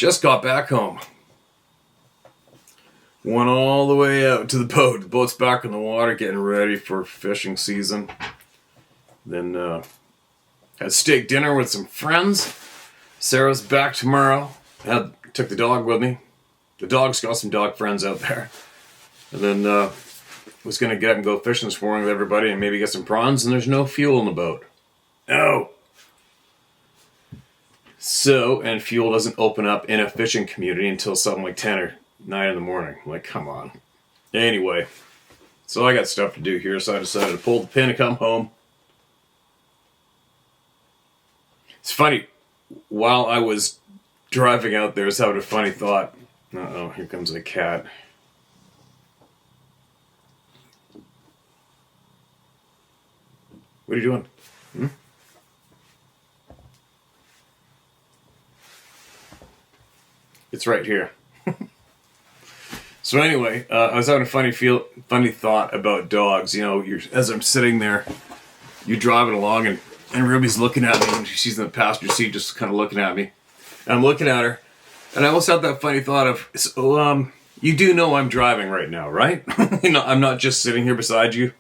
Just got back home. Went all the way out to the boat. The boat's back in the water, getting ready for fishing season. Then had steak dinner with some friends. Sarah's back tomorrow. Took the dog with me. The dog's got some dog friends out there. And then was going to get up and go fishing this morning with everybody and maybe get some prawns, and there's no fuel in the boat. No! So, and fuel doesn't open up in a fishing community until something like 10 or 9 in the morning. I'm like, come on. Anyway, so I got stuff to do here, so I decided to pull the pin and come home. It's funny, while I was driving out there, I was having a funny thought. Uh-oh, here comes a cat. What are you doing? It's right here. So anyway, I was having a funny thought about dogs. You know, as I'm sitting there, you're driving along, and Ruby's looking at me, and she's in the passenger seat, just kind of looking at me. And I'm looking at her, and I also had that funny thought of, so, you do know I'm driving right now, right? You know, I'm not just sitting here beside you.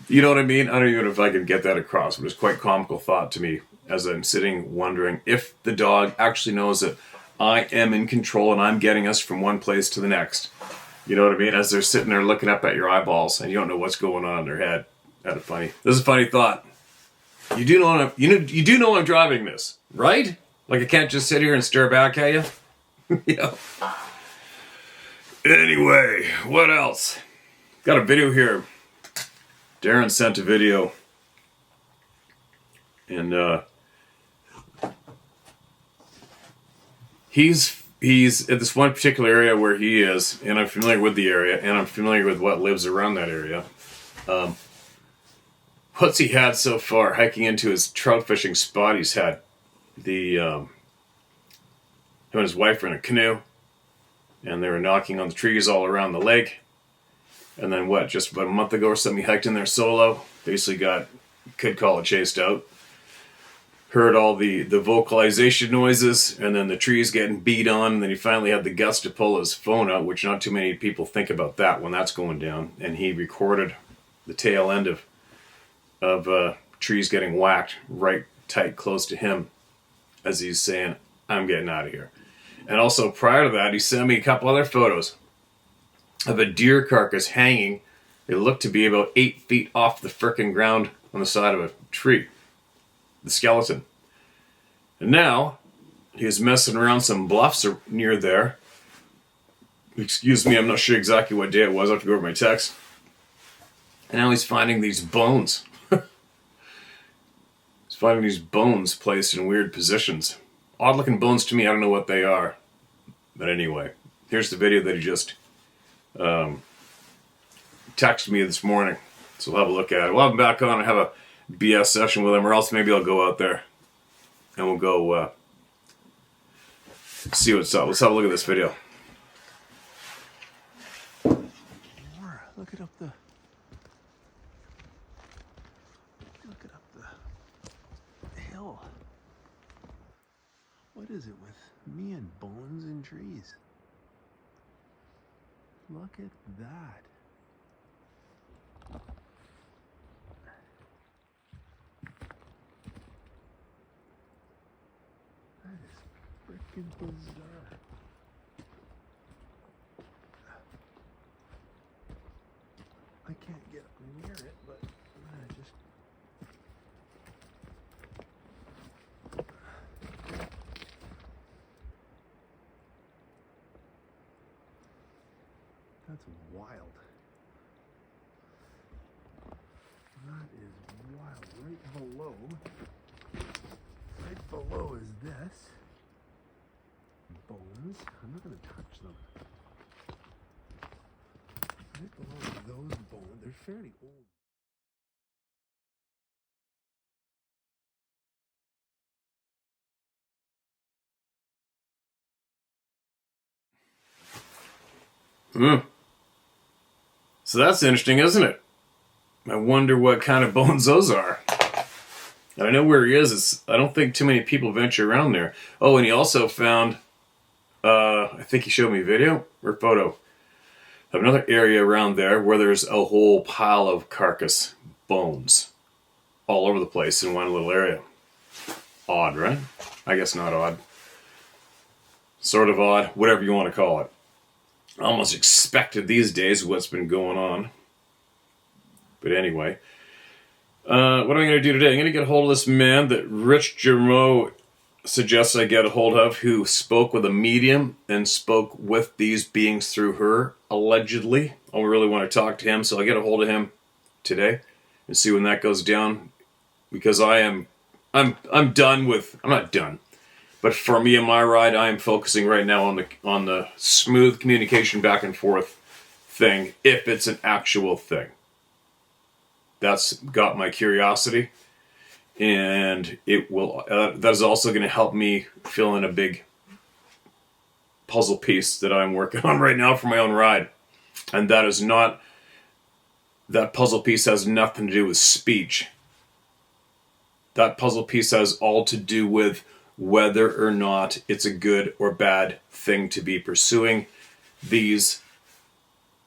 You know what I mean? I don't even know if I can get that across, but it's quite a comical thought to me as I'm sitting wondering if the dog actually knows that I am in control and I'm getting us from one place to the next. You know what I mean? As they're sitting there looking up at your eyeballs and you don't know what's going on in their head. This is a funny thought. You do know I'm driving this, right? Like I can't just sit here and stare back at you. You know. Anyway, what else? Got a video here. Darren sent a video, and he's at this one particular area where he is, and I'm familiar with the area, and I'm familiar with what lives around that area. What's he had so far? Hiking into his trout fishing spot, he's had him and his wife were in a canoe, and they were knocking on the trees all around the lake. And then just about a month ago or something, he hiked in there solo. Basically could call it chased out. Heard all the vocalization noises, and then the trees getting beat on. And then he finally had the guts to pull his phone out, which not too many people think about that when that's going down. And he recorded the tail end of trees getting whacked right tight close to him as he's saying, I'm getting out of here. And also prior to that, he sent me a couple other photos of a deer carcass hanging. It looked to be about 8 feet off the frickin' ground on the side of a tree. The skeleton. And now, he was messing around some bluffs near there. Excuse me, I'm not sure exactly what day it was. I have to go over my text. And now he's finding these bones. He's finding these bones placed in weird positions. Odd looking bones to me, I don't know what they are. But anyway, here's the video that he just texted me this morning, so we'll have a look at it. We'll have him back on and have a BS session with him, or else maybe I'll go out there and we'll go see what's up. Let's have a look at this video. Look it up the hill. What is it with me and bones and trees? Look at that. That is freaking bizarre. I can't get near it, but I'm gonna just... That's wild. That is wild. Right below is this. Bones. I'm not going to touch them. Right below is those bones. They're fairly old. So that's interesting, isn't it? I wonder what kind of bones those are. And I know where he is. I don't think too many people venture around there. Oh, and he also found I think he showed me video or photo of another area around there where there's a whole pile of carcass bones all over the place in one little area. Odd, right? I guess not odd. Sort of odd, whatever you want to call it. Almost expected these days what's been going on. But anyway, what am I going to do today? I'm going to get a hold of this man that Rich Germeau suggests I get a hold of, who spoke with a medium and spoke with these beings through her, allegedly. I really want to talk to him, so I'll get a hold of him today and see when that goes down. Because I'm done with, I'm not done, but for me and my ride, I am focusing right now on the smooth communication back and forth thing, if it's an actual thing. That's got my curiosity, and it will. That is also going to help me fill in a big puzzle piece that I'm working on right now for my own ride, and that is not. That puzzle piece has nothing to do with speech. That puzzle piece has all to do with whether or not it's a good or bad thing to be pursuing these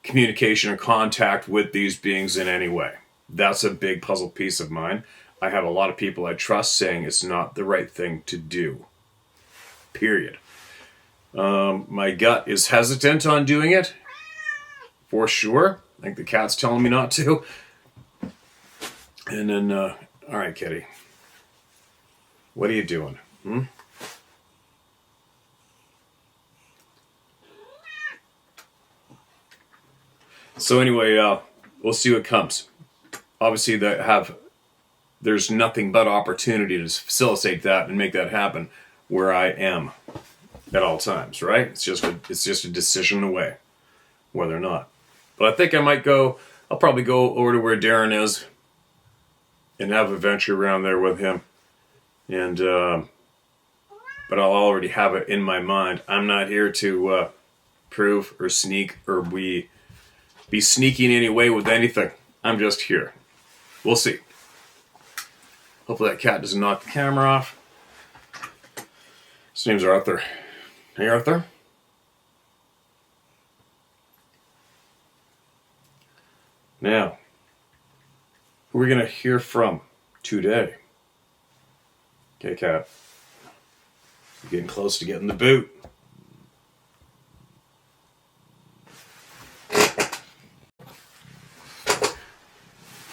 communication or contact with these beings in any way. That's a big puzzle piece of mine. I have a lot of people I trust saying it's not the right thing to do. Period. My gut is hesitant on doing it. For sure. I think the cat's telling me not to. And then, all right, kitty. What are you doing? So anyway, we'll see what comes. Obviously, there's nothing but opportunity to facilitate that and make that happen where I am at all times, right? It's just a decision away, whether or not. But I think I'll probably go over to where Darren is and have a venture around there with him. And but I'll already have it in my mind. I'm not here to prove or sneak or be sneaky in any way with anything. I'm just here. We'll see. Hopefully that cat doesn't knock the camera off. His name's Arthur. Hey, Arthur. Now, who are we going to hear from today? Okay, cat. You're getting close to getting the boot.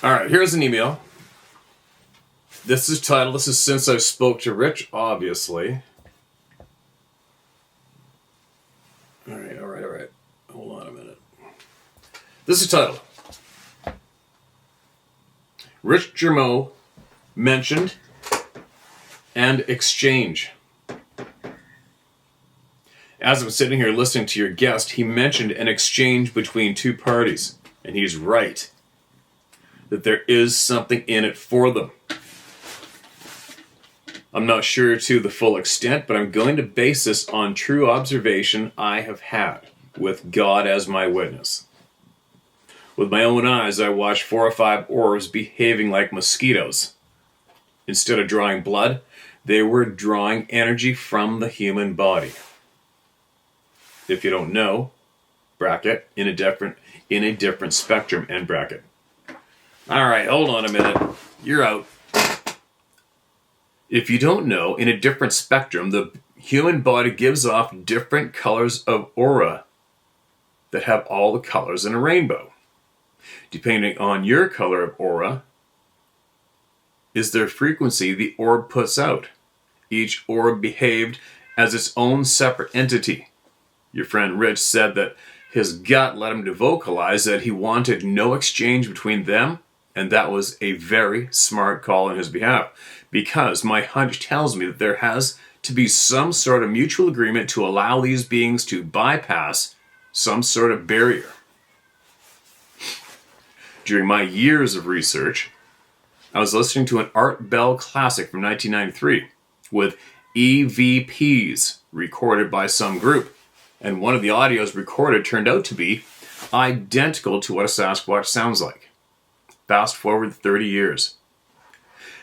All right, here's an email. This is titled, this is since I spoke to Rich, obviously. All right. Hold on a minute. This is titled, Rich Germeau mentioned and exchange. As I'm sitting here listening to your guest, he mentioned an exchange between two parties. And he's right. That there is something in it for them. I'm not sure to the full extent, but I'm going to base this on true observation I have had, with God as my witness. With my own eyes, I watched 4 or 5 orbs behaving like mosquitoes. Instead of drawing blood, they were drawing energy from the human body. If you don't know, bracket, in a different spectrum, end bracket. All right, hold on a minute. You're out. If you don't know, in a different spectrum, the human body gives off different colors of aura that have all the colors in a rainbow. Depending on your color of aura, is their frequency the orb puts out. Each orb behaved as its own separate entity. Your friend Rich said that his gut led him to vocalize that he wanted no exchange between them, and that was a very smart call on his behalf, because my hunch tells me that there has to be some sort of mutual agreement to allow these beings to bypass some sort of barrier. During my years of research, I was listening to an Art Bell classic from 1993 with EVPs recorded by some group, and one of the audios recorded turned out to be identical to what a Sasquatch sounds like. Fast forward 30 years.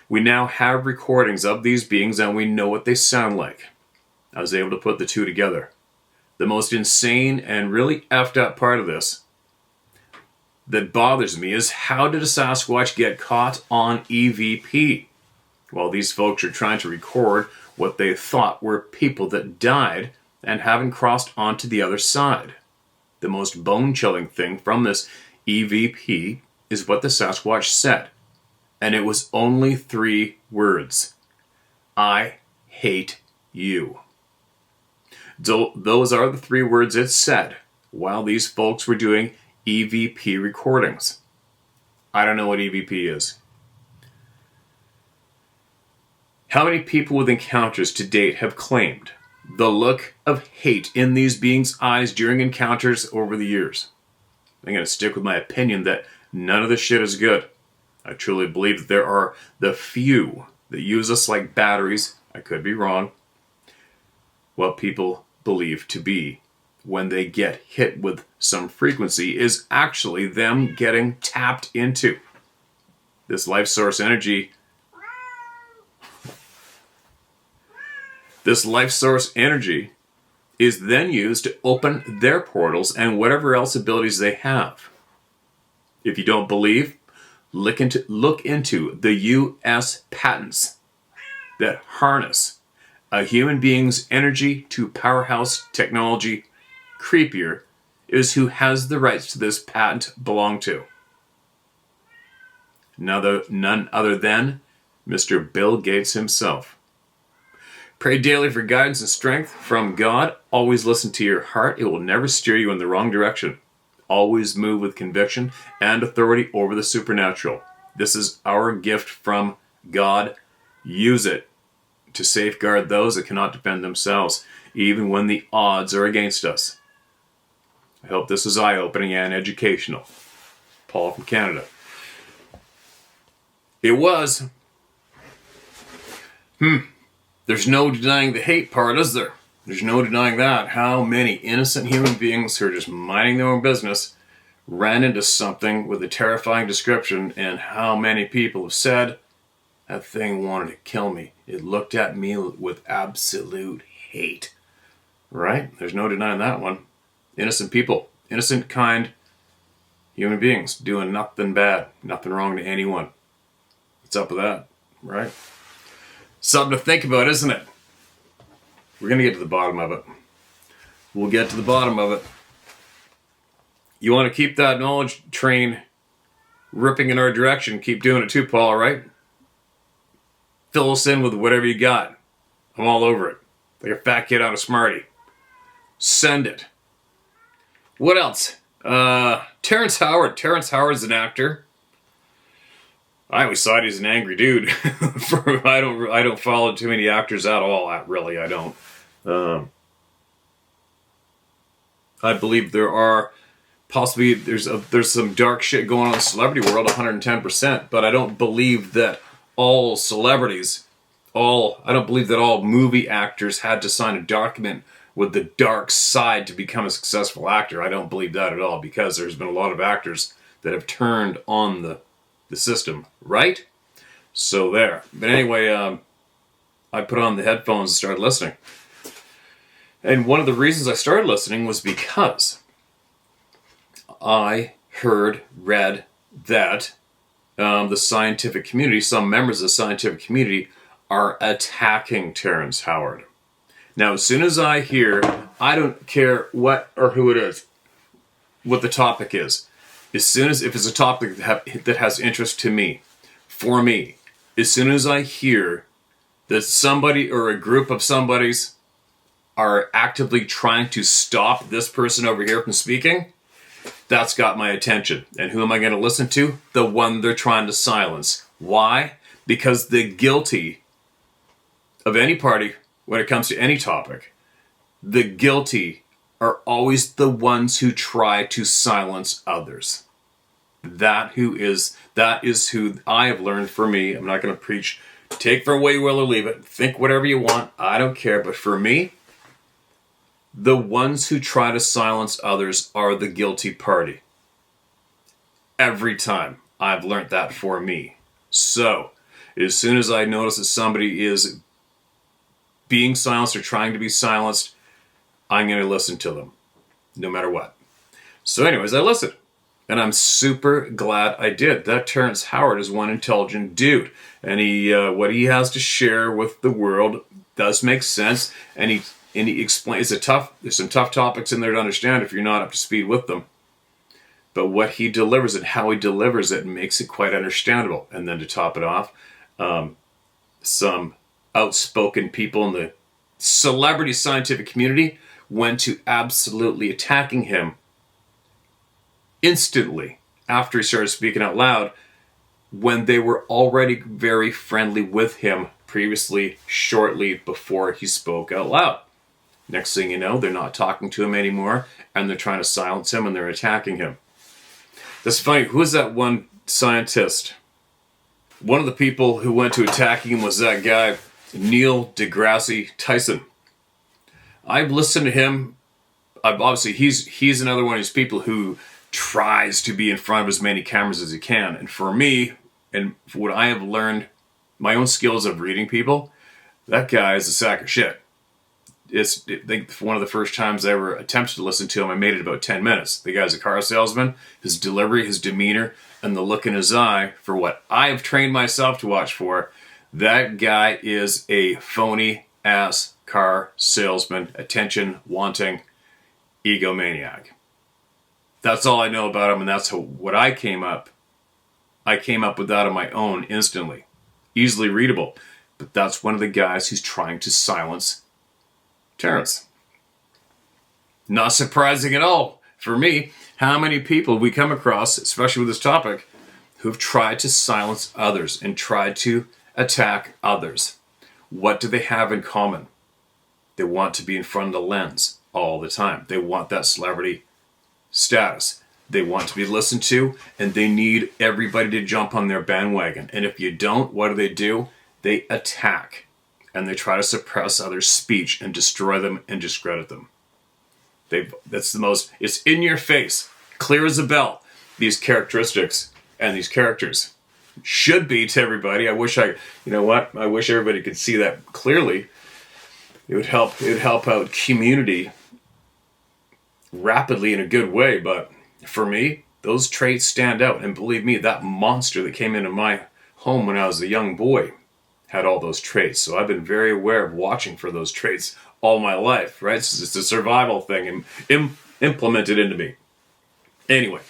We now have recordings of these beings and we know what they sound like. I was able to put the two together. the most insane and really effed up part of this that bothers me is, how did a Sasquatch get caught on EVP? Well, these folks are trying to record what they thought were people that died and haven't crossed onto the other side. The most bone-chilling thing from this EVP is what the Sasquatch said. And it was only 3 words. I hate you. Those are the 3 words it said while these folks were doing EVP recordings. I don't know what EVP is. How many people with encounters to date have claimed the look of hate in these beings' eyes during encounters over the years? I'm going to stick with my opinion that none of this shit is good. I truly believe that there are the few that use us like batteries. I could be wrong. What people believe to be, when they get hit with some frequency, is actually them getting tapped into. This life source energy. This life source energy is then used to open their portals and whatever else abilities they have. If you don't believe, look into the U.S. patents that harness a human being's energy to powerhouse technology. Creepier is who has the rights to this patent belong to. None other than Mr. Bill Gates himself. Pray daily for guidance and strength from God. Always listen to your heart. It will never steer you in the wrong direction. Always move with conviction and authority over the supernatural. This is our gift from God. Use it to safeguard those that cannot defend themselves, even when the odds are against us. I hope this is eye-opening and educational. Paul from Canada. It was. There's no denying the hate part, is there? There's no denying that. How many innocent human beings who are just minding their own business ran into something with a terrifying description, and how many people have said, that thing wanted to kill me. It looked at me with absolute hate. Right? There's no denying that one. Innocent people. Innocent, kind human beings doing nothing bad. Nothing wrong to anyone. What's up with that? Right? Something to think about, isn't it? We're going to get to the bottom of it. We'll get to the bottom of it. You want to keep that knowledge train ripping in our direction, keep doing it too, Paul, right? Fill us in with whatever you got. I'm all over it. Like a fat kid on a Smartie. Send it. What else? Terrence Howard. Terrence Howard's an actor. I always thought he's an angry dude. I don't follow too many actors at all. Really, I don't. I believe there are possibly there's some dark shit going on in the celebrity world, 110%. But I don't believe that all celebrities, I don't believe that all movie actors had to sign a document with the dark side to become a successful actor. I don't believe that at all, because there's been a lot of actors that have turned on the system, right? So there. But anyway, I put on the headphones and started listening. And one of the reasons I started listening was because I read that the scientific community, some members of the scientific community, are attacking Terrence Howard. Now, as soon as I hear, I don't care what or who it is, what the topic is. As soon as, if it's a topic that has interest to me, for me, as soon as I hear that somebody or a group of somebodies are actively trying to stop this person over here from speaking, that's got my attention. And who am I going to listen to? The one they're trying to silence. Why? Because the guilty of any party, when it comes to any topic, the guilty are always the ones who try to silence others. That is who I have learned. For me, I'm not going to preach, take for what you will or leave it, think whatever you want, I don't care. But for me, the ones who try to silence others are the guilty party. Every time I've learned that for me. So, as soon as I notice that somebody is being silenced or trying to be silenced, I'm going to listen to them no matter what. So anyways, I listened. And I'm super glad I did. That Terrence Howard is one intelligent dude. And he, what he has to share with the world does make sense. And he explains, there's some tough topics in there to understand if you're not up to speed with them. But what he delivers and how he delivers it makes it quite understandable. And then to top it off, some outspoken people in the celebrity scientific community went to absolutely attacking him instantly after he started speaking out loud, when they were already very friendly with him previously, shortly before he spoke out loud. Next thing you know, they're not talking to him anymore, and they're trying to silence him, and they're attacking him. That's funny. Who is that one scientist? One of the people who went to attacking him was that guy, Neil deGrasse Tyson. I've listened to him. Obviously, he's another one of these people who tries to be in front of as many cameras as he can. And for me, and for what I have learned, my own skills of reading people, that guy is a sack of shit. I think one of the first times I ever attempted to listen to him, I made it about 10 minutes. The guy's a car salesman. His delivery, his demeanor, and the look in his eye, for what I've trained myself to watch for, that guy is a phony-ass car salesman, attention-wanting egomaniac. That's all I know about him, and that's what I came up with that on my own instantly. Easily readable. But that's one of the guys who's trying to silence Terrence. Not surprising at all for me how many people we come across, especially with this topic, who've tried to silence others and tried to attack others. What do they have in common? They want to be in front of the lens all the time. They want that celebrity status. They want to be listened to, and they need everybody to jump on their bandwagon. And if you don't, what do? They attack, and they try to suppress others' speech and destroy them and discredit them. It's in your face, clear as a bell, these characteristics and these characters. Should be to everybody. I wish everybody could see that clearly. It would help out community rapidly in a good way, but for me, those traits stand out. And believe me, that monster that came into my home when I was a young boy had all those traits. So I've been very aware of watching for those traits all my life, right? It's a survival thing and implemented into me. Anyway,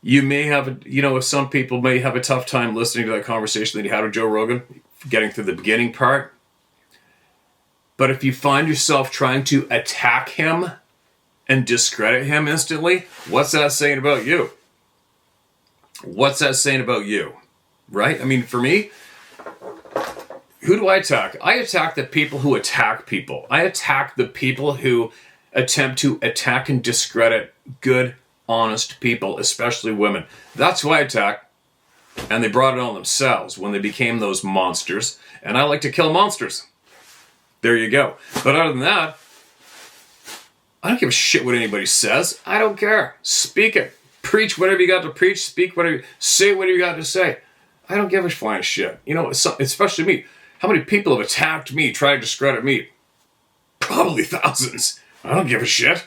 you may have, some people may have a tough time listening to that conversation that you had with Joe Rogan, getting through the beginning part. But if you find yourself trying to attack him and discredit him instantly, what's that saying about you? What's that saying about you? Right? I mean, for me, who do I attack? I attack the people who attack people. I attack the people who attempt to attack and discredit good, honest people, especially women. That's who I attack. And they brought it on themselves when they became those monsters. And I like to kill monsters. There you go. But other than that, I don't give a shit what anybody says. I don't care. Speak it. Preach whatever you got to preach. Speak whatever. Say whatever you got to say. I don't give a flying shit. Especially me. How many people have attacked me, tried to discredit me? Probably thousands. I don't give a shit.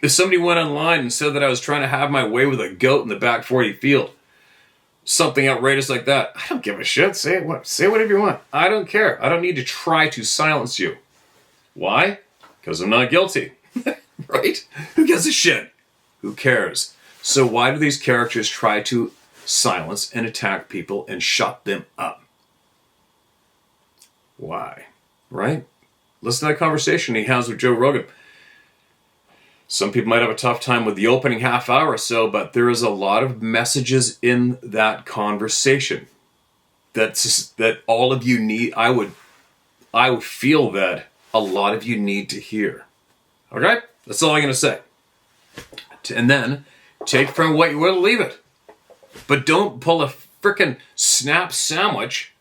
If somebody went online and said that I was trying to have my way with a goat in the back 40 field, something outrageous like that, I don't give a shit. Say whatever you want. I don't care. I don't need to try to silence you. Why? Because I'm not guilty. Right? Who gives a shit? Who cares? So why do these characters try to silence and attack people and shut them up? Why? Right? Listen to that conversation he has with Joe Rogan. Some people might have a tough time with the opening half hour or so, but there is a lot of messages in that conversation that all of you need. I would feel that a lot of you need to hear. Okay? That's all I'm going to say. And then take from what you will, leave it. But don't pull a frickin' snap sandwich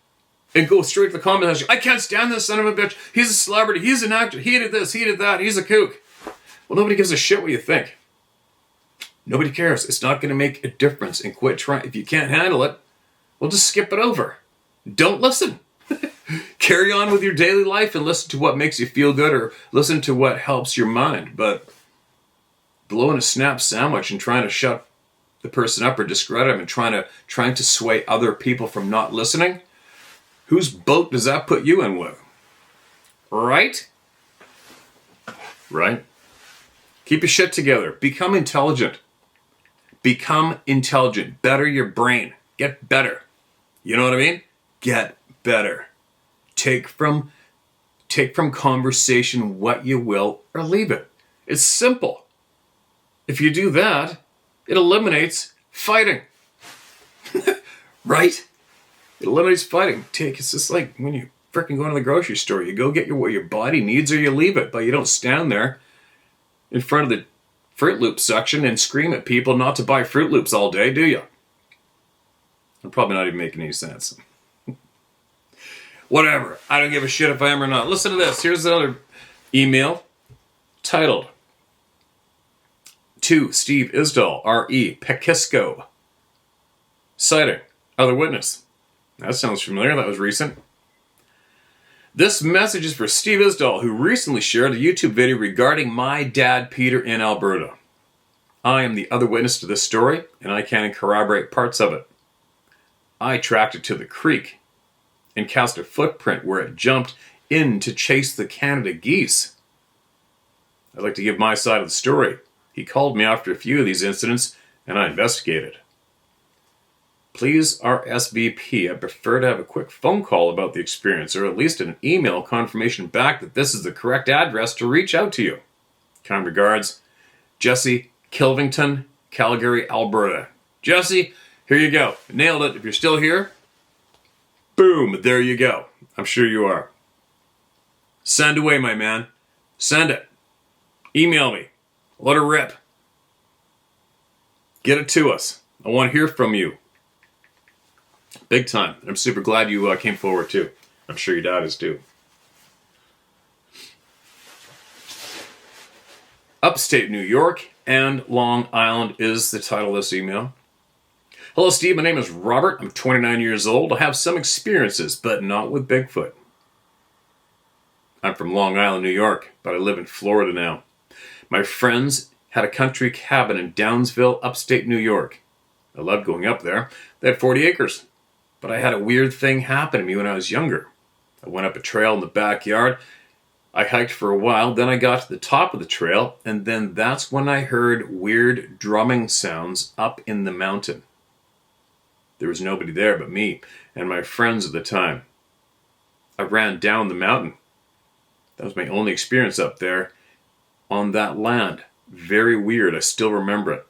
and go straight to the comment section. I can't stand this son of a bitch. He's a celebrity. He's an actor. He did this. He did that. He's a kook. Well, nobody gives a shit what you think. Nobody cares. It's not going to make a difference. And quit trying. If you can't handle it, well, just skip it over. Don't listen. Carry on with your daily life and listen to what makes you feel good or listen to what helps your mind. But blowing a snap sandwich and trying to shut the person up or discredit them and trying to sway other people from not listening, whose boat does that put you in with? Right? Right? Keep your shit together. Become intelligent. Become intelligent. Better your brain. Get better. You know what I mean? Get better. Take from conversation what you will or leave it. It's simple. If you do that, it eliminates fighting. Right? It eliminates fighting. It's just like when you freaking go to the grocery store. You go get what your body needs or you leave it. But you don't stand there in front of the Fruit Loops section and scream at people not to buy Fruit Loops all day, do you? I'm probably not even making any sense. Whatever. I don't give a shit if I am or not. Listen to this. Here's another email titled to Steve Isdall, R.E. Pekisco. Citing other witness. That sounds familiar. That was recent. This message is for Steve Isdall, who recently shared a YouTube video regarding my dad, Peter, in Alberta. I am the other witness to this story, and I can corroborate parts of it. I tracked it to the creek and cast a footprint where it jumped in to chase the Canada geese. I'd like to give my side of the story. He called me after a few of these incidents, and I investigated. Please RSVP. I prefer to have a quick phone call about the experience, or at least an email confirmation back that this is the correct address to reach out to you. Kind regards, Jesse Kilvington, Calgary, Alberta. Jesse, here you go. Nailed it. If you're still here, boom, there you go. I'm sure you are. Send away, my man. Send it. Email me. Let her rip. Get it to us. I want to hear from you. Big time. I'm super glad you came forward too. I'm sure your dad is too. Upstate New York and Long Island is the title of this email. Hello, Steve. My name is Robert. I'm 29 years old. I have some experiences, but not with Bigfoot. I'm from Long Island, New York, but I live in Florida now. My friends had a country cabin in Downsville, upstate New York. I loved going up there. They had 40 acres. But I had a weird thing happen to me when I was younger. I went up a trail in the backyard. I hiked for a while, then I got to the top of the trail, and then that's when I heard weird drumming sounds up in the mountain. There was nobody there but me and my friends at the time. I ran down the mountain. That was my only experience up there on that land. Very weird. I still remember it.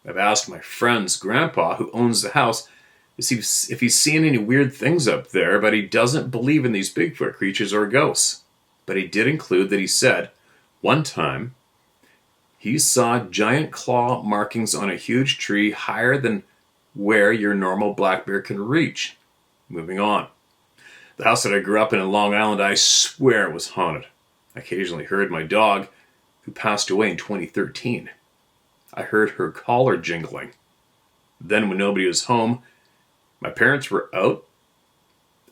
I've asked my friend's grandpa, who owns the house, if he's seen any weird things up there, but he doesn't believe in these Bigfoot creatures or ghosts. But he did include that he said, one time, he saw giant claw markings on a huge tree higher than where your normal black bear can reach. Moving on. The house that I grew up in Long Island, I swear was haunted. I occasionally heard my dog, who passed away in 2013. I heard her collar jingling. Then when nobody was home, my parents were out.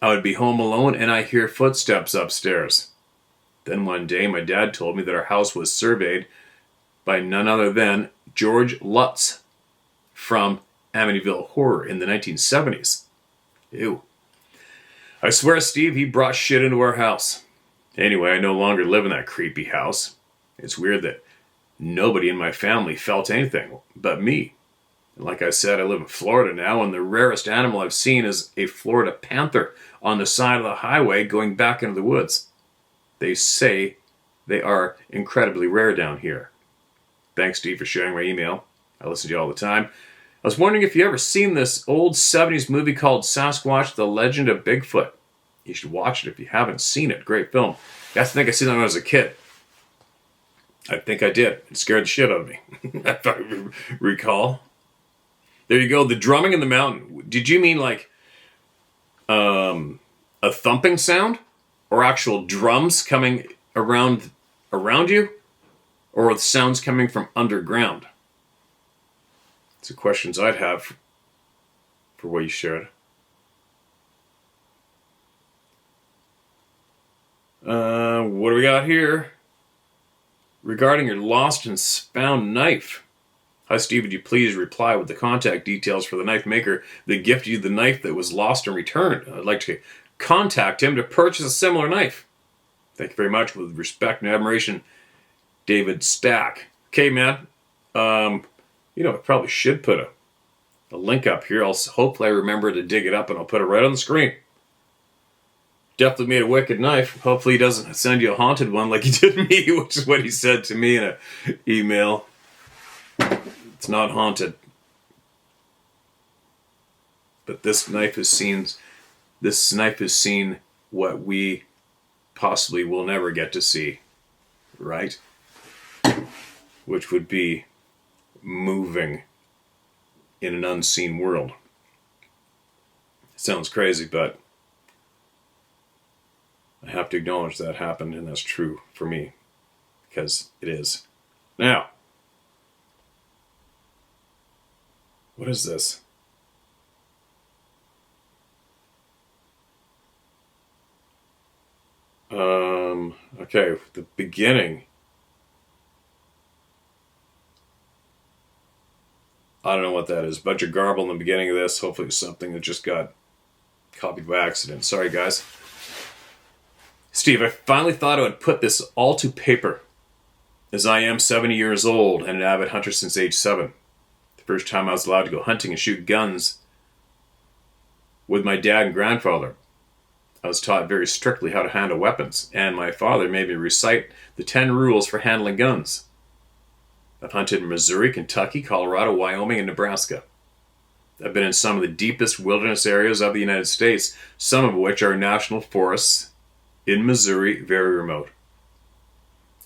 I would be home alone and I hear footsteps upstairs. Then one day my dad told me that our house was surveyed by none other than George Lutz from Amityville Horror in the 1970s. Ew. I swear, Steve, he brought shit into our house. Anyway, I no longer live in that creepy house. It's weird that nobody in my family felt anything but me. And like I said, I live in Florida now, and the rarest animal I've seen is a Florida panther on the side of the highway going back into the woods. They say they are incredibly rare down here. Thanks, Steve, for sharing my email. I listen to you all the time. I was wondering if you ever seen this old 70s movie called Sasquatch, The Legend of Bigfoot. You should watch it if you haven't seen it. Great film. I think I seen it when I was a kid. I think I did. It scared the shit out of me, if I recall. There you go. The drumming in the mountain. Did you mean like a thumping sound? Or actual drums coming around you? Or the sounds coming from underground? It's the questions I'd have for what you shared. What do we got here? Regarding your lost and found knife. Hi, Steve, would you please reply with the contact details for the knife maker that gifted you the knife that was lost and returned? I'd like to contact him to purchase a similar knife. Thank you very much. With respect and admiration, David Stack. Okay, man. I probably should put a link up here. Hopefully I remember to dig it up and I'll put it right on the screen. Definitely made a wicked knife. Hopefully he doesn't send you a haunted one like he did me, which is what he said to me in an email. It's not haunted. But this knife has seen what we possibly will never get to see. Right? Which would be moving in an unseen world. Sounds crazy, but I have to acknowledge that happened, and that's true for me, because it is. Now, what is this? Okay, the beginning. I don't know what that is. Bunch of garble in the beginning of this. Hopefully it's something that just got copied by accident. Sorry, guys. Steve, I finally thought I would put this all to paper, as I am 70 years old and an avid hunter since age 7. The first time I was allowed to go hunting and shoot guns with my dad and grandfather. I was taught very strictly how to handle weapons, and my father made me recite the 10 rules for handling guns. I've hunted in Missouri, Kentucky, Colorado, Wyoming, and Nebraska. I've been in some of the deepest wilderness areas of the United States, some of which are national forests in Missouri, very remote.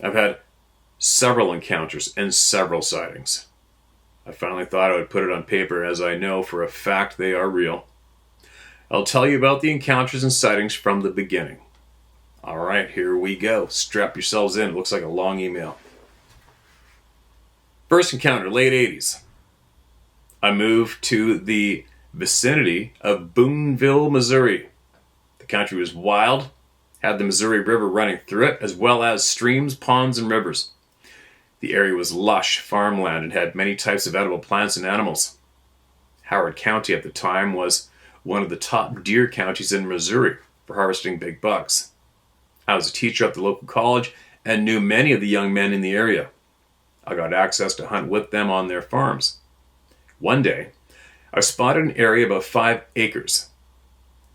I've had several encounters and several sightings. I finally thought I would put it on paper, as I know for a fact they are real. I'll tell you about the encounters and sightings from the beginning. Alright, here we go. Strap yourselves in. It looks like a long email. First encounter, late 80s. I moved to the vicinity of Boonville, Missouri. The country was wild, had the Missouri River running through it, as well as streams, ponds, and rivers. The area was lush farmland and had many types of edible plants and animals. Howard County at the time was one of the top deer counties in Missouri for harvesting big bucks. I was a teacher at the local college and knew many of the young men in the area. I got access to hunt with them on their farms. One day, I spotted an area about 5 acres.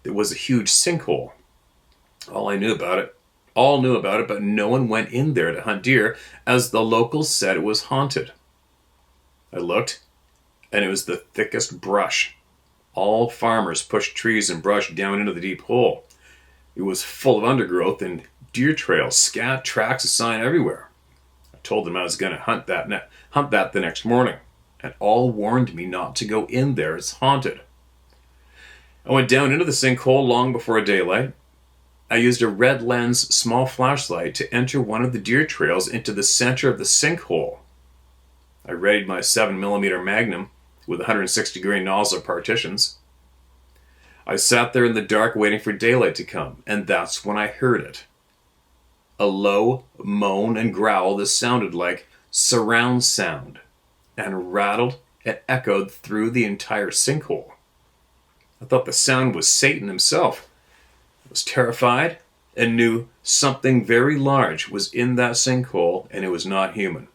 There was a huge sinkhole. All knew about it, but no one went in there to hunt deer, as the locals said it was haunted. I looked, and it was the thickest brush. All farmers pushed trees and brush down into the deep hole. It was full of undergrowth and deer trails, scat tracks of sign everywhere. I told them I was going to hunt that the next morning, and all warned me not to go in there. It's haunted. I went down into the sinkhole long before daylight. I used a red lens small flashlight to enter one of the deer trails into the center of the sinkhole. I readied my 7mm Magnum with 160-degree nozzle partitions. I sat there in the dark waiting for daylight to come, and that's when I heard it. A low moan and growl that sounded like surround sound, and rattled and echoed through the entire sinkhole. I thought the sound was Satan himself. I was terrified and knew something very large was in that sinkhole, and it was not human.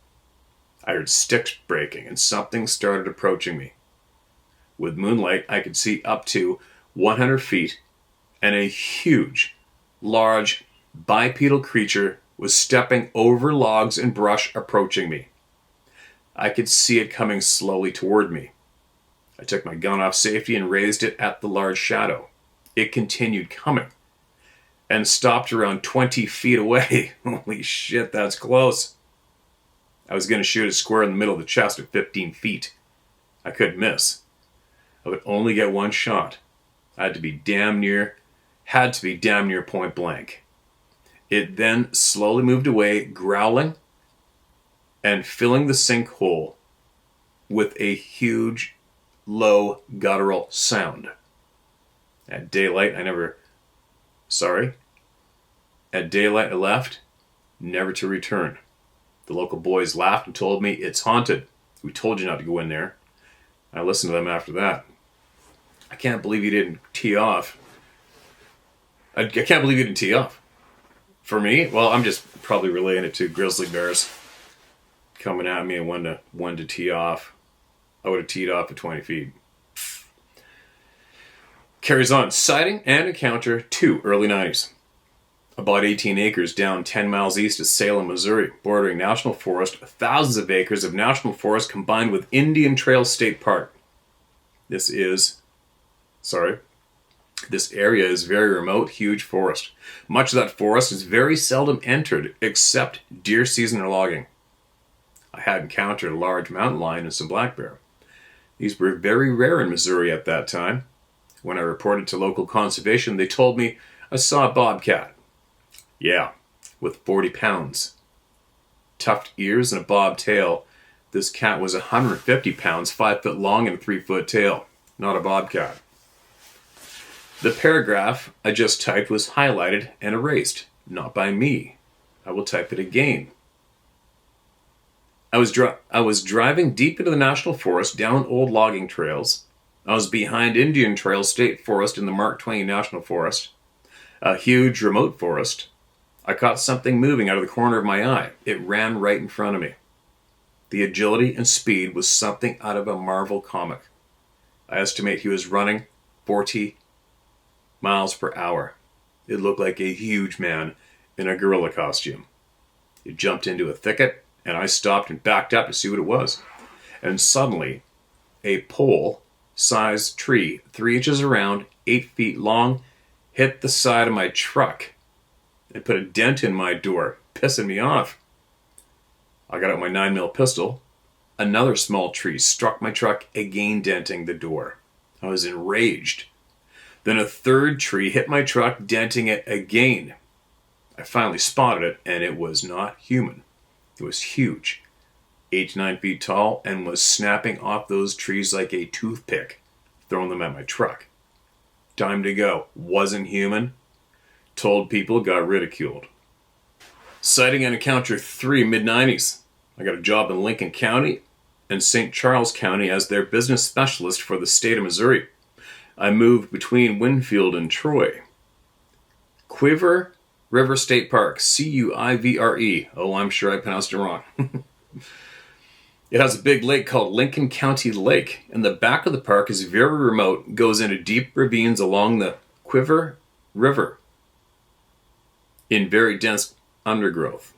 I heard sticks breaking, and something started approaching me. With moonlight, I could see up to 100 feet, and a huge, large, bipedal creature was stepping over logs and brush, approaching me. I could see it coming slowly toward me. I took my gun off safety and raised it at the large shadow. It continued coming, and stopped around 20 feet away. Holy shit, that's close. I was going to shoot it square in the middle of the chest at 15 feet. I couldn't miss. I would only get one shot. I had to be damn near point blank. It then slowly moved away, growling and filling the sinkhole with a huge, low, guttural sound. At daylight, At daylight I left, never to return. The local boys laughed and told me, "It's haunted. We told you not to go in there." I listened to them after that. I can't believe you didn't tee off. I can't believe you didn't tee off. For me, well, I'm just probably relating it to grizzly bears coming at me and when to tee off. I would have teed off at 20 feet. Carries on. Sighting and encounter 2, early 90s. About 18 acres down 10 miles east of Salem, Missouri, bordering national forest, thousands of acres of national forest combined with Indian Trail State Park. This area is very remote, huge forest. Much of that forest is very seldom entered, except deer season or logging. I had encountered a large mountain lion and some black bear. These were very rare in Missouri at that time. When I reported to local conservation, they told me I saw a bobcat. Yeah, with 40 pounds. Tufted ears and a bob tail. This cat was 150 pounds, 5 foot long and a 3 foot tail. Not a bobcat. The paragraph I just typed was highlighted and erased. Not by me. I will type it again. I was driving deep into the national forest down old logging trails. I was behind Indian Trail State Forest in the Mark Twain National Forest. A huge remote forest. I caught something moving out of the corner of my eye. It ran right in front of me. The agility and speed was something out of a Marvel comic. I estimate he was running 40 miles per hour. It looked like a huge man in a gorilla costume. It jumped into a thicket, and I stopped and backed up to see what it was. And suddenly, a pole-sized tree, 3 inches around, 8 feet long, hit the side of my truck and put a dent in my door, pissing me off. I got out my 9mm pistol. Another small tree struck my truck, again denting the door. I was enraged. Then a third tree hit my truck, denting it again. I finally spotted it, and it was not human. It was huge, 8 to 9 feet tall, and was snapping off those trees like a toothpick, throwing them at my truck. Time to go. Wasn't human. Told people, got ridiculed. Sighting and encounter 3, mid-90s. I got a job in Lincoln County and St. Charles County as their business specialist for the state of Missouri. I moved between Winfield and Troy. Cuivre River State Park, Cuivre. Oh, I'm sure I pronounced it wrong. It has a big lake called Lincoln County Lake, and the back of the park is very remote, goes into deep ravines along the Cuivre River in very dense undergrowth.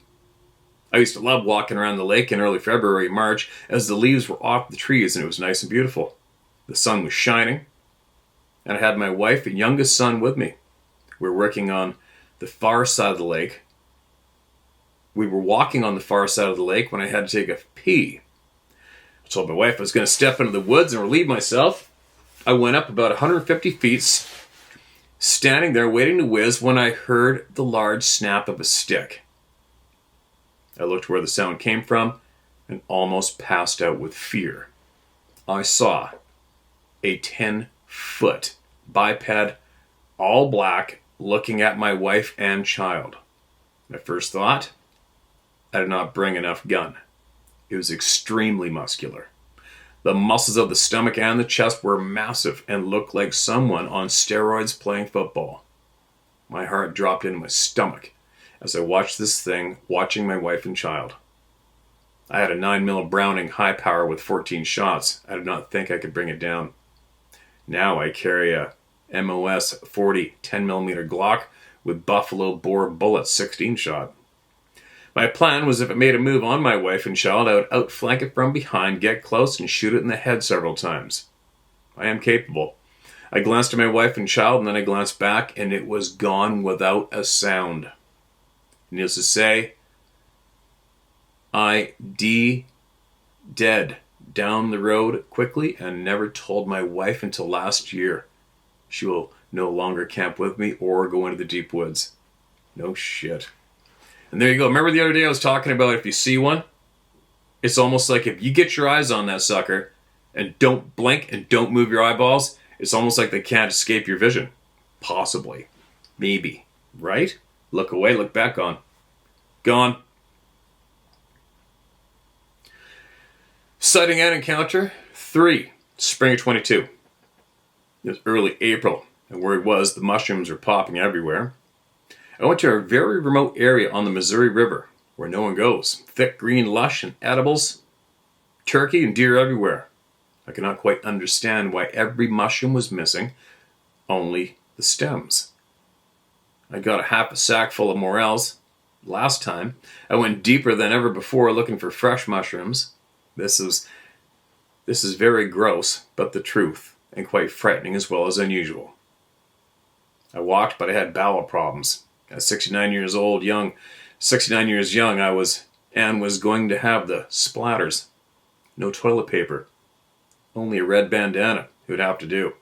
I used to love walking around the lake in early February, March, as the leaves were off the trees and it was nice and beautiful. The sun was shining, and I had my wife and youngest son with me. We were working on the far side of the lake. We were walking on the far side of the lake when I had to take a pee. I told my wife I was going to step into the woods and relieve myself. I went up about 150 feet, standing there waiting to whiz, when I heard the large snap of a stick. I looked where the sound came from and almost passed out with fear. I saw a 10-foot biped, all black, looking at my wife and child. My first thought, I did not bring enough gun. It was extremely muscular. The muscles of the stomach and the chest were massive and looked like someone on steroids playing football. My heart dropped into my stomach as I watched this thing, watching my wife and child. I had a 9mm Browning high power with 14 shots. I did not think I could bring it down. Now I carry a MOS 40 10mm Glock with Buffalo bore bullets, 16 shot. My plan was if it made a move on my wife and child, I would outflank it from behind, get close, and shoot it in the head several times. I am capable. I glanced at my wife and child, and then I glanced back, and it was gone without a sound. Needless to say, I dead down the road quickly and never told my wife until last year. She will no longer camp with me or go into the deep woods. No shit. And there you go. Remember the other day I was talking about if you see one? It's almost like if you get your eyes on that sucker and don't blink and don't move your eyeballs, it's almost like they can't escape your vision. Possibly. Maybe. Right? Look away, look back on. Gone. Sighting and encounter 3, spring of 22. It was early April, and word was the mushrooms were popping everywhere. I went to a very remote area on the Missouri River, where no one goes. Thick green lush and edibles, turkey and deer everywhere. I could not quite understand why every mushroom was missing, only the stems. I got a half a sack full of morels. Last time, I went deeper than ever before looking for fresh mushrooms. This is very gross, but the truth, and quite frightening as well as unusual. I walked, but I had bowel problems. At 69 years young, I was going to have the splatters. No toilet paper. Only a red bandana it would have to do.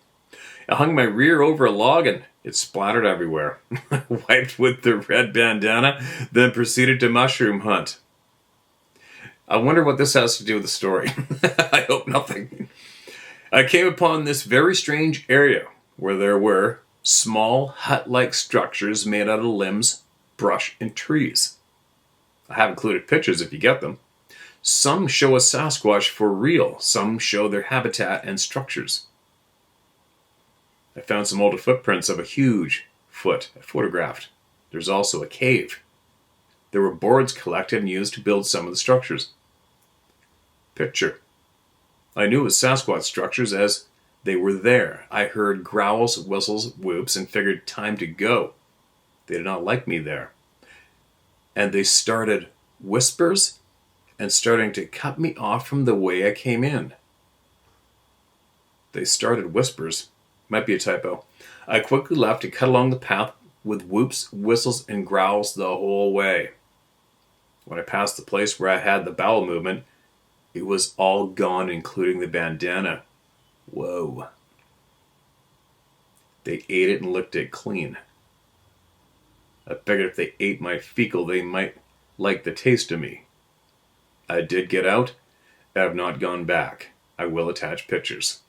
I hung my rear over a log and it splattered everywhere. I wiped with the red bandana, then proceeded to mushroom hunt. I wonder what this has to do with the story. I hope nothing. I came upon this very strange area where there were small hut-like structures made out of limbs, brush, and trees. I have included pictures if you get them. Some show a Sasquatch for real. Some show their habitat and structures. I found some older footprints of a huge foot I photographed. There's also a cave. There were boards collected and used to build some of the structures. Picture. I knew it was Sasquatch structures as they were there. I heard growls, whistles, whoops, and figured time to go. They did not like me there. And they started whispers and starting to cut me off from the way I came in. They started whispers. Might be a typo. I quickly left to cut along the path with whoops, whistles, and growls the whole way. When I passed the place where I had the bowel movement, it was all gone, including the bandana. Whoa. They ate it and licked it clean. I figured if they ate my fecal, they might like the taste of me. I did get out. I have not gone back. I will attach pictures.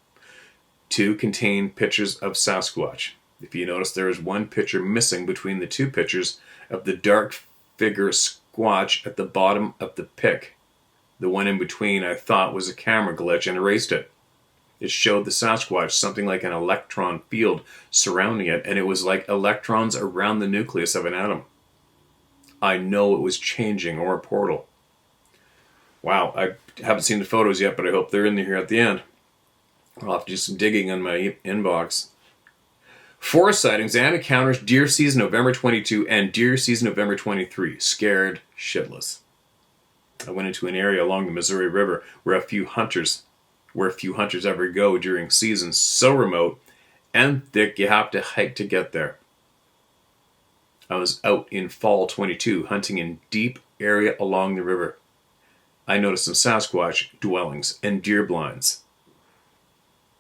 2 contain pictures of Sasquatch. If you notice, there is one picture missing between the 2 pictures of the dark figure squatch at the bottom of the pic. The one in between I thought was a camera glitch and erased it. It showed the Sasquatch something like an electron field surrounding it, and it was like electrons around the nucleus of an atom. I know it was changing, or a portal. Wow, I haven't seen the photos yet, but I hope they're in here at the end. I'll have to do some digging on my inbox. 4 sightings and encounters deer season November 22 and deer season November 23. Scared shitless. I went into an area along the Missouri River where few hunters ever go during seasons so remote and thick you have to hike to get there. I was out in fall 22 hunting in deep area along the river. I noticed some Sasquatch dwellings and deer blinds.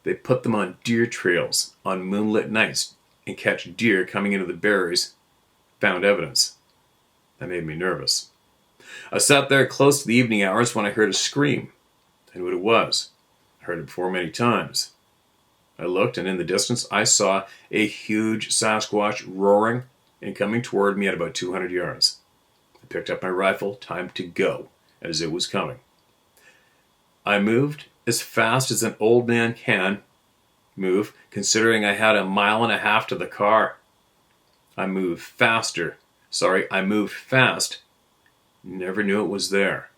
They put them on deer trails on moonlit nights and catch deer coming into the berries. Found evidence. That made me nervous. I sat there close to the evening hours when I heard a scream. I knew what it was. I heard it before many times. I looked, and in the distance I saw a huge Sasquatch roaring and coming toward me at about 200 yards. I picked up my rifle, time to go, as it was coming. I moved as fast as an old man can move, considering I had 1.5 miles to the car. I moved fast. Never knew it was there.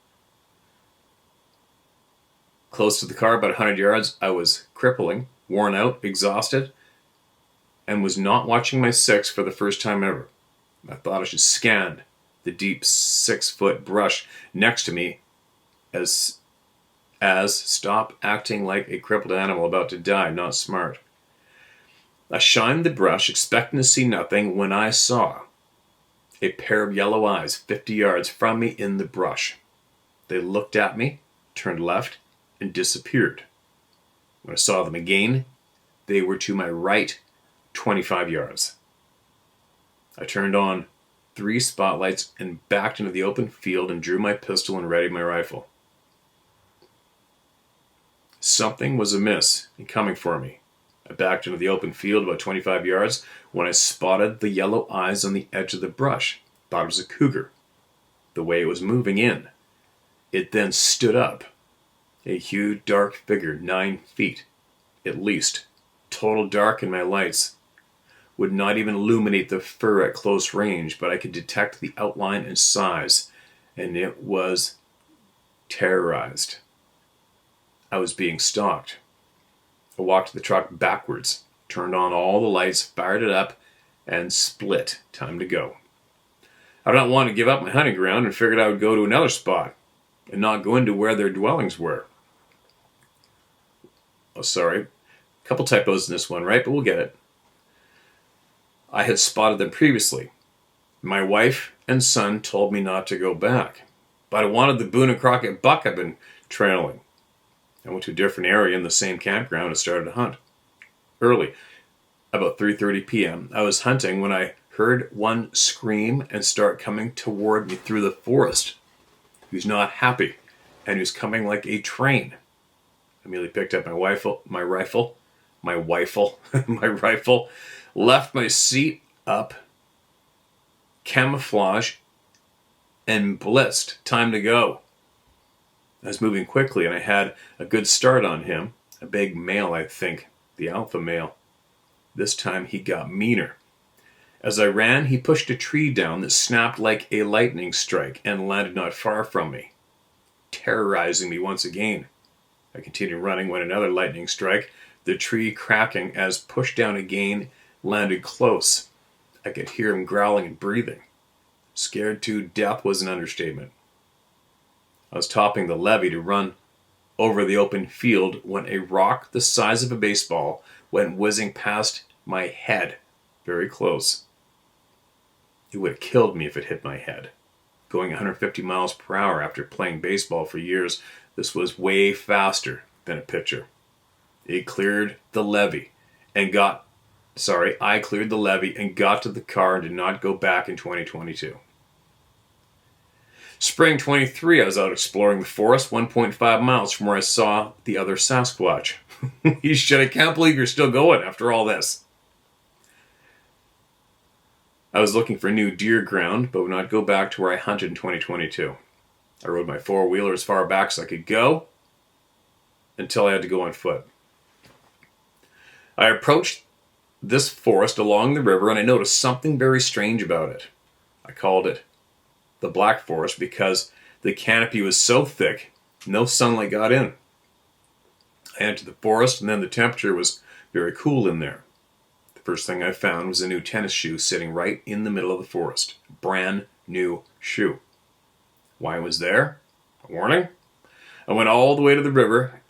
Close to the car, about 100 yards, I was crippling, worn out, exhausted, and was not watching my 6 for the first time ever. I thought I should scan the deep 6-foot brush next to me as stop acting like a crippled animal about to die, not smart. I shined the brush, expecting to see nothing, when I saw a pair of yellow eyes 50 yards from me in the brush. They looked at me, turned left, and disappeared. When I saw them again, they were to my right, 25 yards. I turned on 3 spotlights and backed into the open field and drew my pistol and readied my rifle. Something was amiss and coming for me. I backed into the open field about 25 yards when I spotted the yellow eyes on the edge of the brush. Thought it was a cougar. The way it was moving in. It then stood up. A huge dark figure, 9 feet, at least. Total dark in my lights. Would not even illuminate the fur at close range, but I could detect the outline and size, and it was terrorized. I was being stalked. I walked the truck backwards, turned on all the lights, fired it up, and split. Time to go. I did not want to give up my hunting ground and figured I would go to another spot and not go into where their dwellings were. Oh, sorry. A couple typos in this one, right? But we'll get it. I had spotted them previously. My wife and son told me not to go back, but I wanted the Boone and Crockett buck I've been trailing. I went to a different area in the same campground and started to hunt. Early, about 3:30 p.m., I was hunting when I heard one scream and start coming toward me through the forest. He was not happy, and he was coming like a train. I immediately picked up my rifle, left my seat up, camouflage, and blitzed. Time to go. I was moving quickly, and I had a good start on him. A big male, I think, the alpha male. This time he got meaner. As I ran, he pushed a tree down that snapped like a lightning strike and landed not far from me, terrorizing me once again. I continued running when another lightning strike, the tree cracking as pushed down again, landed close. I could hear him growling and breathing. Scared to death was an understatement. I was topping the levee to run over the open field when a rock the size of a baseball went whizzing past my head, very close. It would have killed me if it hit my head. Going 150 miles per hour after playing baseball for years, this was way faster than a pitcher. I cleared the levee and got to the car and did not go back in 2022. Spring 23, I was out exploring the forest 1.5 miles from where I saw the other Sasquatch. Shit, I can't believe you're still going after all this. I was looking for new deer ground, but would not go back to where I hunted in 2022. I rode my four-wheeler as far back as I could go until I had to go on foot. I approached this forest along the river and I noticed something very strange about it. I called it the Black Forest because the canopy was so thick, no sunlight got in. I entered the forest and then the temperature was very cool in there. The first thing I found was a new tennis shoe sitting right in the middle of the forest. Brand new shoe. Why it was there? A warning? I went all the way to the river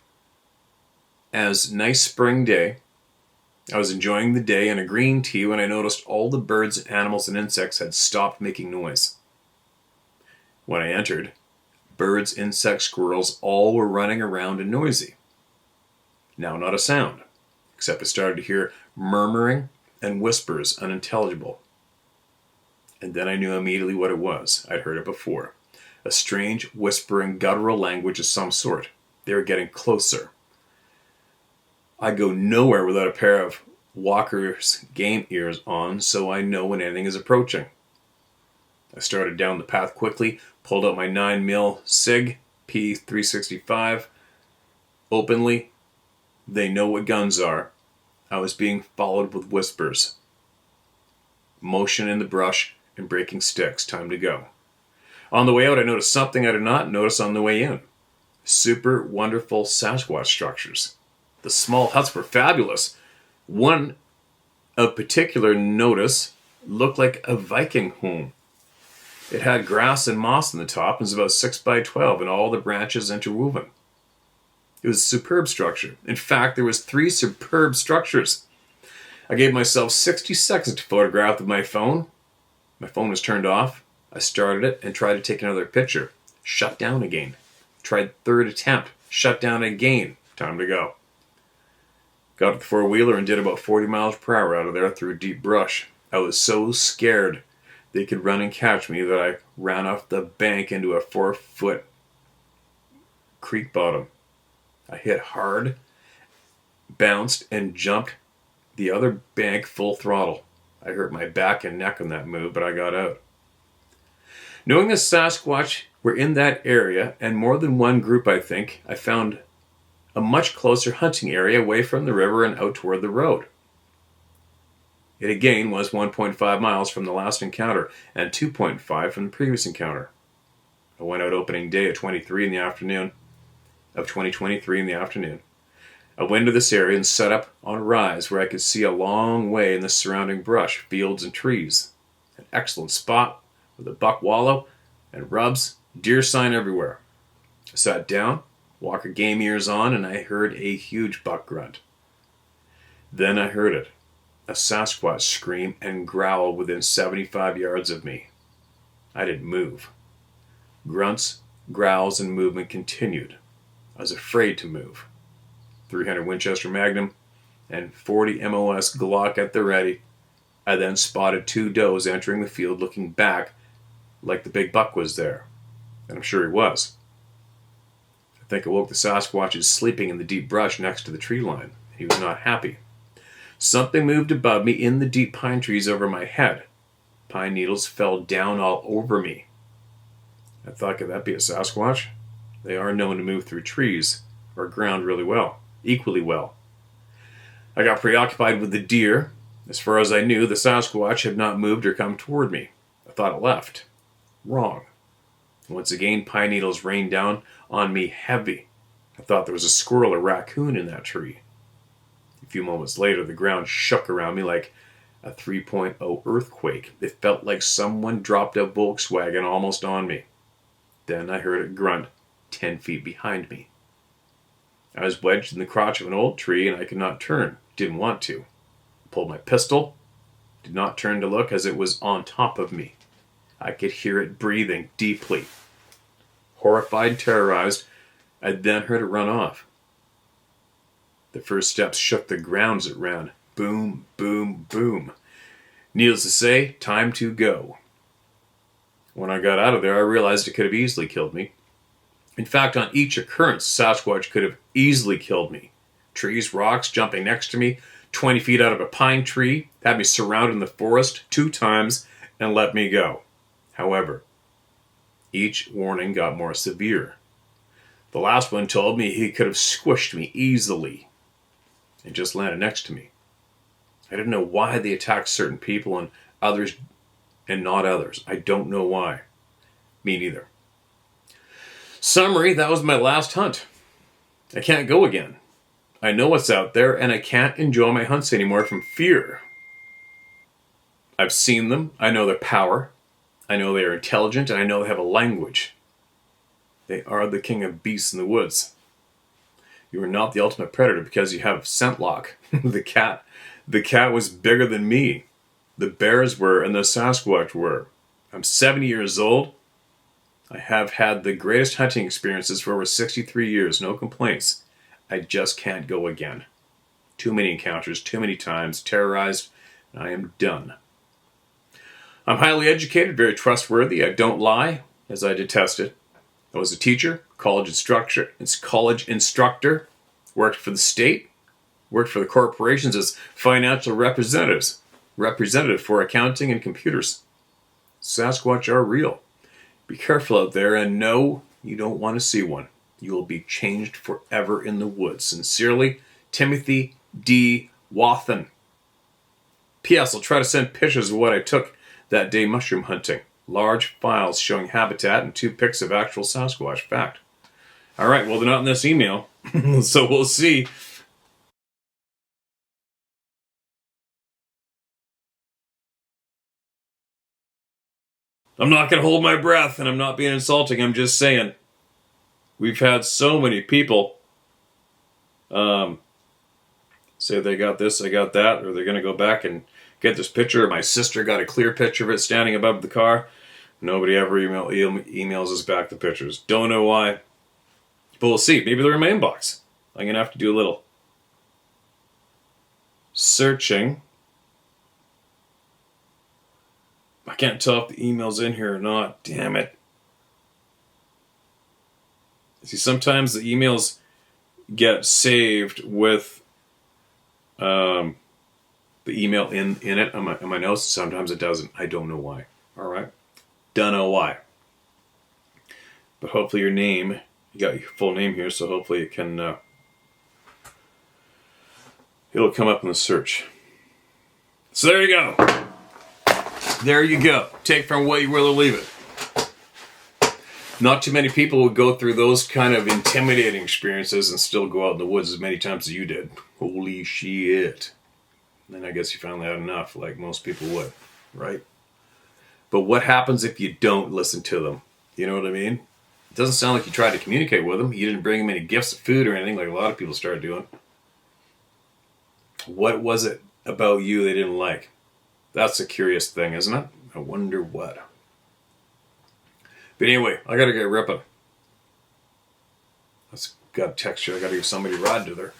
as nice spring day. I was enjoying the day and a green tea when I noticed all the birds, animals, and insects had stopped making noise. When I entered, birds, insects, squirrels, all were running around and noisy. Now not a sound, except I started to hear murmuring and whispers unintelligible. And then I knew immediately what it was. I'd heard it before. A strange, whispering, guttural language of some sort. They were getting closer. I go nowhere without a pair of Walker's game ears on, so I know when anything is approaching. I started down the path quickly, pulled out my 9mm SIG P365 openly. They know what guns are. I was being followed with whispers. Motion in the brush and breaking sticks. Time to go. On the way out, I noticed something I did not notice on the way in. Super wonderful Sasquatch structures. The small huts were fabulous. One of particular notice looked like a Viking home. It had grass and moss on the top and was about 6 by 12 and all the branches interwoven. It was a superb structure. In fact, there was 3 superb structures. I gave myself 60 seconds to photograph with my phone. My phone was turned off. I started it and tried to take another picture. Shut down again. Tried third attempt. Shut down again. Time to go. Got to the four-wheeler and did about 40 miles per hour out of there through deep brush. I was so scared they could run and catch me that I ran off the bank into a 4-foot creek bottom. I hit hard, bounced, and jumped the other bank full throttle. I hurt my back and neck on that move, but I got out. Knowing the Sasquatch were in that area, and more than one group, I think, I found a much closer hunting area away from the river and out toward the road. It again was 1.5 miles from the last encounter and 2.5 from the previous encounter. I went out opening day of 2023 in the afternoon. I went into this area and set up on a rise where I could see a long way in the surrounding brush, fields, and trees. An excellent spot with a buck wallow and rubs, deer sign everywhere. I sat down, Walker game ears on, and I heard a huge buck grunt. Then I heard it, a Sasquatch scream and growl within 75 yards of me. I didn't move. Grunts, growls, and movement continued. I was afraid to move. 300 Winchester Magnum and 40 MOS Glock at the ready. I then spotted two does entering the field looking back like the big buck was there. And I'm sure he was. I think I woke the Sasquatches sleeping in the deep brush next to the tree line. He was not happy. Something moved above me in the deep pine trees over my head. Pine needles fell down all over me. I thought, could that be a Sasquatch? They are known to move through trees or ground equally well. I got preoccupied with the deer. As far as I knew, the Sasquatch had not moved or come toward me. I thought it left. Wrong. Once again, pine needles rained down on me heavy. I thought there was a squirrel or raccoon in that tree. A few moments later, the ground shook around me like a 3.0 earthquake. It felt like someone dropped a Volkswagen almost on me. Then I heard it grunt 10 feet behind me. I was wedged in the crotch of an old tree and I could not turn. Didn't want to. Pulled my pistol. Did not turn to look as it was on top of me. I could hear it breathing deeply. Horrified, terrorized, I then heard it run off. The first steps shook the ground as it ran. Boom, boom, boom. Needless to say, time to go. When I got out of there, I realized it could have easily killed me. In fact, on each occurrence, Sasquatch could have easily killed me. Trees, rocks, jumping next to me, 20 feet out of a pine tree, had me surrounded in the forest 2 times, and let me go. However, each warning got more severe. The last one told me he could have squished me easily and just landed next to me. I didn't know why they attacked certain people and others and not others. I don't know why. Me neither. Summary, that was my last hunt. I can't go again. I know what's out there, and I can't enjoy my hunts anymore from fear. I've seen them. I know their power. I know they are intelligent, and I know they have a language. They are the king of beasts in the woods. You are not the ultimate predator because you have scent lock. The cat was bigger than me. The bears were, and the Sasquatch were. I'm 70 years old. I have had the greatest hunting experiences for over 63 years. No complaints. I just can't go again. Too many encounters, too many times, terrorized, and I am done. I'm highly educated, very trustworthy. I don't lie, as I detest it. I was a teacher, college instructor, worked for the state, worked for the corporations as financial representative for accounting and computers. Sasquatch are real. Be careful out there, and no, you don't want to see one. You will be changed forever in the woods. Sincerely, Timothy D. Wathen. P.S. I'll try to send pictures of what I took that day mushroom hunting. Large files showing habitat and 2 pics of actual Sasquatch. Fact. Alright, well, they're not in this email, so we'll see. I'm not going to hold my breath, and I'm not being insulting. I'm just saying. We've had so many people say they got this, I got that, or they're going to go back and get this picture. My sister got a clear picture of it standing above the car. Nobody ever emails us back the pictures. Don't know why. But we'll see. Maybe they're in my inbox. I'm going to have to do a little searching. I can't tell if the email's in here or not. Damn it. See, sometimes the emails get saved with the email in it on my notes. Sometimes it doesn't. I don't know why. All right. Don't know why. But hopefully your name, you got your full name here, so hopefully it can, it'll come up in the search. So there you go. There you go. Take from what you will or leave it. Not too many people would go through those kind of intimidating experiences and still go out in the woods as many times as you did. Holy shit. Then I guess you finally had enough, like most people would, right? But what happens if you don't listen to them? You know what I mean? It doesn't sound like you tried to communicate with them. You didn't bring them any gifts of food or anything like a lot of people started doing. What was it about you they didn't like? That's a curious thing, isn't it? I wonder what. But anyway, I gotta get ripping. I've got a text here. I gotta give somebody a ride to there.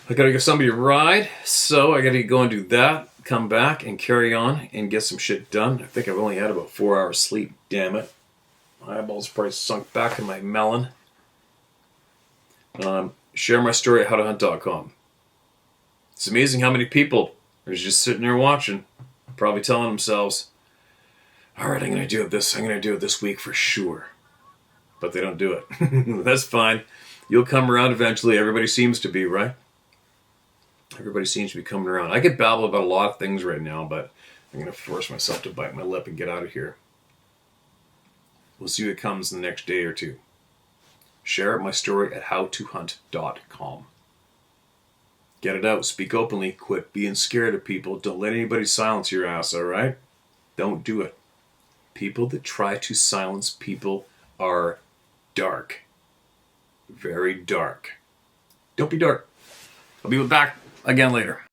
I gotta give somebody a ride, so I gotta go and do that, come back and carry on and get some shit done. I think I've only had about 4 hours sleep, damn it. My eyeballs probably sunk back in my melon. Share my story at howtohunt.com. It's amazing how many people are just sitting there watching, probably telling themselves, all right, I'm going to do it this week for sure. But they don't do it. That's fine. You'll come around eventually. Everybody seems to be, right? Everybody seems to be coming around. I could babble about a lot of things right now, but I'm going to force myself to bite my lip and get out of here. We'll see what comes in the next day or two. Share my story at howtohunt.com. Get it out. Speak openly. Quit being scared of people. Don't let anybody silence your ass, all right? Don't do it. People that try to silence people are dark. Very dark. Don't be dark. I'll be back again later.